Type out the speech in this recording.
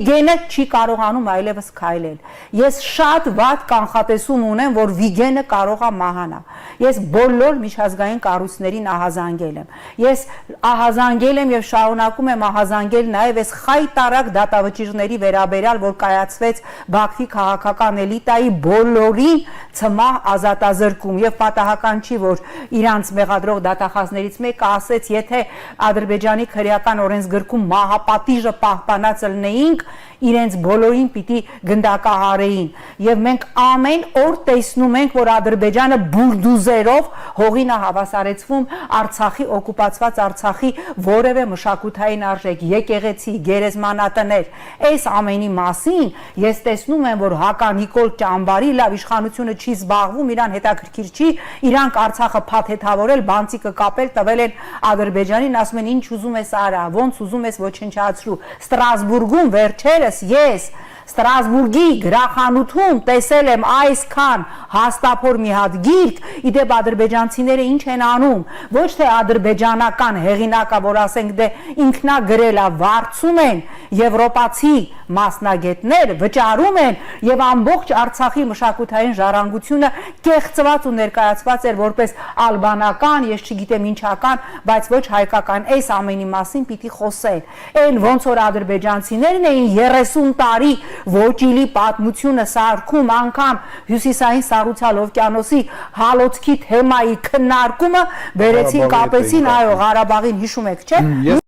Վիգենը չի կարողանում այլևս քայլել։ Ես շատ վատ կանխատեսում ունեմ, որ Վիգենը կարող է մահանա։ Ես բոլոր միջազգային կառույցներին ահազանգել եմ։ Ես ահազանգել եմ եւ շարունակում եմ ահազանգել նաեւ այս խայտարակ դատավճիռների վերաբերյալ, որ կայացվեց Բաքվի քաղաքական էլիտայի բոլորին ցմահ ազատազրկում եւ պատահական չի, որ իրանց մեղադրող դատախազներից մեկը ասեց, եթե Ադրբեջանի քրեական օրենսգրքում մահապատիժը պահպանած լինեինք, իրենց բոլորին պիտի գնդակահարեին եւ մենք ամեն օր տեսնում ենք, որ Ադրբեջանը բուրդուզերով հողին է հավասարեցվում Արցախի օկուպացված Արցախի որևէ մշակութային արժեք, եկեղեցի, գերեզմանատներ։ Այս ամենի մասին ես տեսնում եմ, որ Հականիկոլ ճամբարի լավ իշխանությունը չի զբաղվում, իրան հետաքրքիր չի, իրանք Արցախը փաթեթավորել, բանտիկը կապել, տվել են Ադրբեջանին, ասում են ինչ ուզում ես արա, ոնց ուզում ես ոչնչացրու։ Ստրասբուրգում վերջերս ես Ստրասբուրգի գրախանութում տեսել եմ այսքան հաստափոր մի հատ գիրք, իդեպ ադրբեջանցիները ինչ են անում, ոչ թե ադրբեջանական հեղինակը, որ ասենք դե ինքնա գրել է, վարձում են եվրոպացի մասնագետներ, վճարում են եւ ամբողջ Արցախի մշակութային ժառանգությունը կեղծված ու ներկայացված էր որպես ալբանական, ես չգիտեմ ինչական, բայց ոչ հայկական։ Այս ամենի մասին պիտի խոսել։ Այն ոնց որ ադրբեջանցիներն էին 30 տարի ոճիլի պատմությունը սարքում, անգամ հյուսիսային Սառուցյալ օվկիանոսի հալոցքի թեմայի քննարկումը բերեցին, կապեցին, այո, Ղարաբաղին հիշում եք, չէ՞։